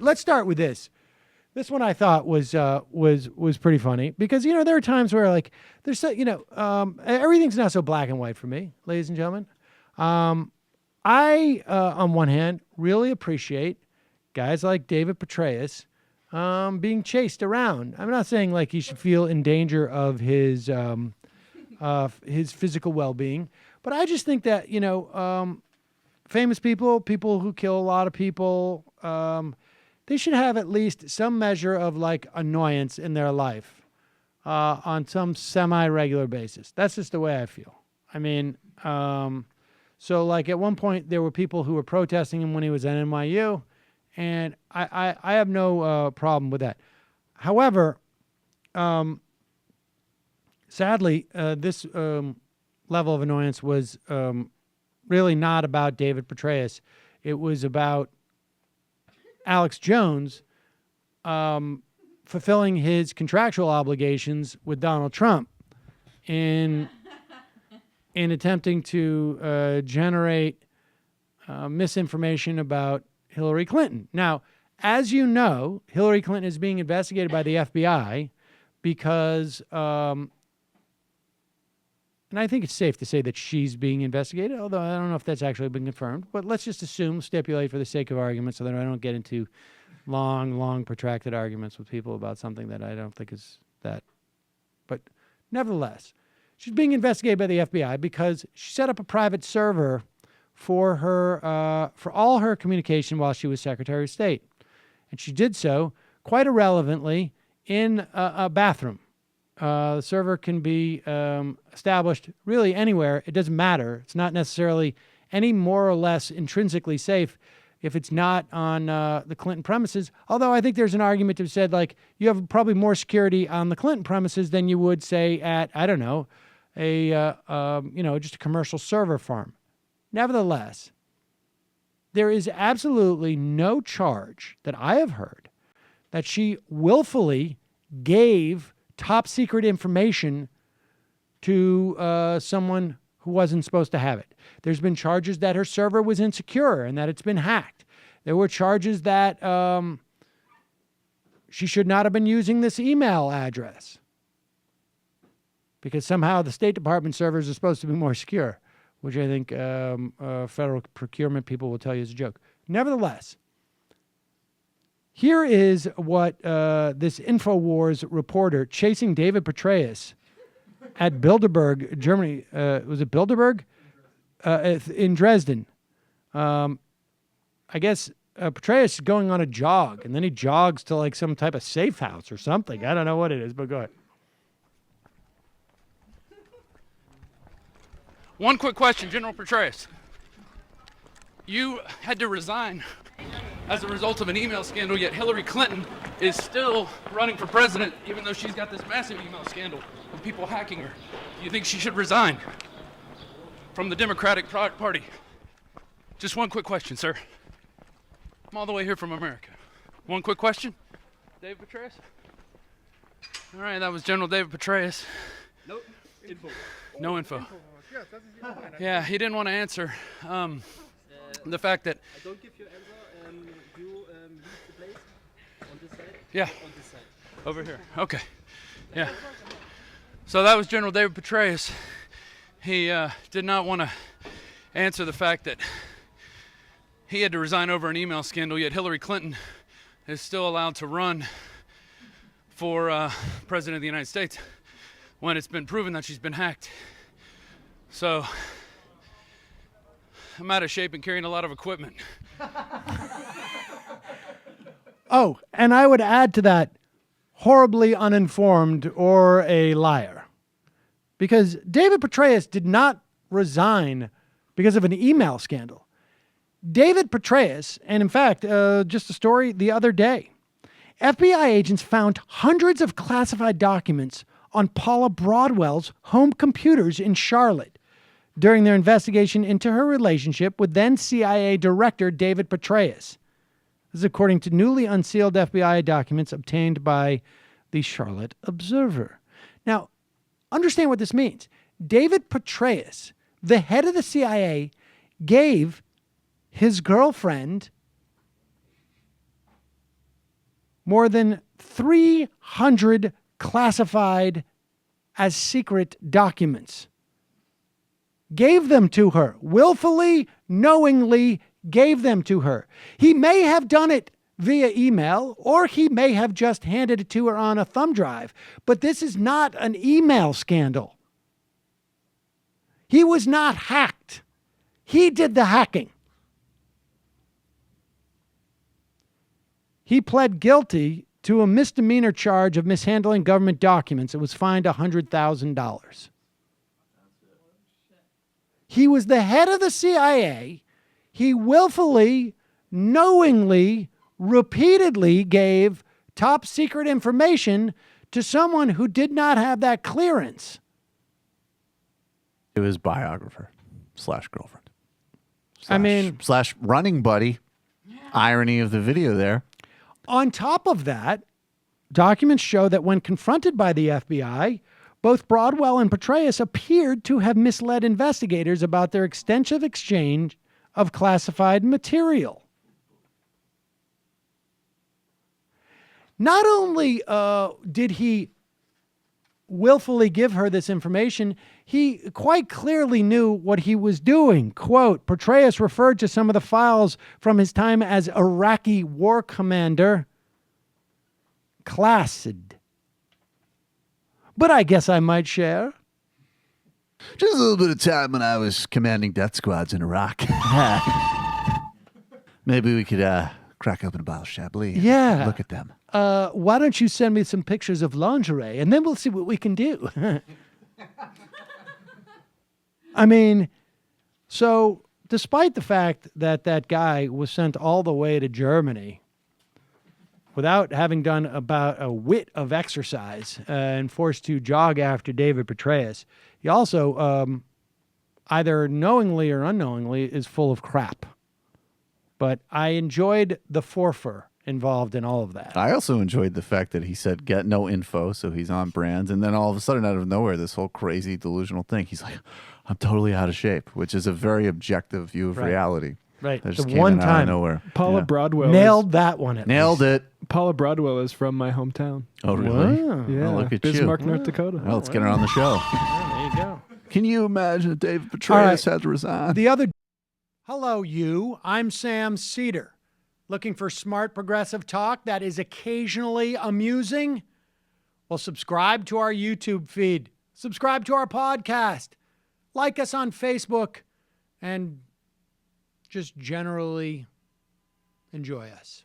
Let's start with this. This one I thought was pretty funny because, you know, there are times where like there's so, you know, everything's not so black and white for me, ladies and gentlemen. I on one hand really appreciate guys like David Petraeus being chased around. I'm not saying like he should feel in danger of his physical well-being, but I just think that, you know, famous people who kill a lot of people, they should have at least some measure of like annoyance in their life on some semi-regular basis. That's just the way I feel. I mean, so like at one point there were people who were protesting him when he was at NYU, and I have no problem with that. However, sadly, this level of annoyance was really not about David Petraeus. It was about Alex Jones fulfilling his contractual obligations with Donald Trump in attempting to generate misinformation about Hillary Clinton. Now, as you know, Hillary Clinton is being investigated by the FBI because, and I think it's safe to say that she's being investigated, although I don't know if that's actually been confirmed. But let's just stipulate for the sake of argument so that I don't get into long, protracted arguments with people about something that I don't think is that. But nevertheless, she's being investigated by the FBI because she set up a private server for her for all her communication while she was Secretary of State. And she did so quite irrelevantly in a bathroom. The server can be established really anywhere. It doesn't matter. It's not necessarily any more or less intrinsically safe if it's not on the Clinton premises. Although I think there's an argument to be said, like, you have probably more security on the Clinton premises than you would, say, at, I don't know, just a commercial server farm. Nevertheless, there is absolutely no charge that I have heard that she willfully gave top secret information to someone who wasn't supposed to have it. There's been charges that her server was insecure and that it's been hacked. There were charges that she should not have been using this email address because somehow the State Department servers are supposed to be more secure, which I think federal procurement people will tell you is a joke. Nevertheless, here is what this Infowars reporter chasing David Petraeus at Bilderberg, Germany. Was it Bilderberg? In Dresden. I guess Petraeus is going on a jog, and then he jogs to like some type of safe house or something. I don't know what it is, but go ahead. One quick question, General Petraeus. You had to resign as a result of an email scandal, yet Hillary Clinton is still running for president, even though she's got this massive email scandal of people hacking her. Do you think she should resign from the Democratic Party? Just one quick question, sir. I'm all the way here from America. One quick question, David Petraeus? All right, that was General David Petraeus. No info. No info. Yeah, he didn't want to answer. The fact that... I don't give you answer. You leave the place on this side? Yeah. On this side. Over here. Okay. Yeah. So that was General David Petraeus. He did not want to answer the fact that he had to resign over an email scandal, yet Hillary Clinton is still allowed to run for President of the United States when it's been proven that she's been hacked. So I'm out of shape and carrying a lot of equipment. Oh, and I would add to that, horribly uninformed or a liar. Because David Petraeus did not resign because of an email scandal. David Petraeus, and in fact, just a story the other day, FBI agents found hundreds of classified documents on Paula Broadwell's home computers in Charlotte during their investigation into her relationship with then CIA Director David Petraeus. This is according to newly unsealed FBI documents obtained by the Charlotte Observer. Now, understand what this means. David Petraeus, the head of the CIA, gave his girlfriend more than 300 classified as secret documents. Gave them to her, willfully, knowingly gave them to her. He may have done it via email, or he may have just handed it to her on a thumb drive, but this is not an email scandal. He was not hacked. He did the hacking. He pled guilty to a misdemeanor charge of mishandling government documents and was fined $100,000. He was the head of the CIA. He willfully, knowingly, repeatedly gave top secret information to someone who did not have that clearance. To his biographer / girlfriend. Slash running buddy. Irony of the video there. On top of that, documents show that when confronted by the FBI, both Broadwell and Petraeus appeared to have misled investigators about their extensive exchange of classified material. Not only did he willfully give her this information, he quite clearly knew what he was doing. Quote, Petraeus referred to some of the files from his time as Iraqi war commander, classed. But I guess I might share. Just a little bit of time when I was commanding death squads in Iraq. Maybe we could crack open a bottle of Chablis. Yeah. Look at them. Why don't you send me some pictures of lingerie, and then we'll see what we can do. I mean, so despite the fact that that guy was sent all the way to Germany without having done about a whit of exercise and forced to jog after David Petraeus, he also, either knowingly or unknowingly, is full of crap. But I enjoyed the forfer involved in all of that. I also enjoyed the fact that he said get no info, so he's on brand, and then all of a sudden out of nowhere, this whole crazy delusional thing, he's like, I'm totally out of shape, which is a very objective view of reality. Right. That just The came one in out of time. nowhere. Paula Yeah. Broadwell Nailed that one. Nailed it. Paula Broadwell is from my hometown. Oh, really? Wow. Yeah, look at you. Bismarck, North Dakota. Well, let's get her on the show. There you go. Can you imagine if David Petraeus All right. had to resign? The other. Hello, you. I'm Sam Seder. Looking for smart progressive talk that is occasionally amusing? Well, subscribe to our YouTube feed. Subscribe to our podcast. Like us on Facebook. And just generally enjoy us.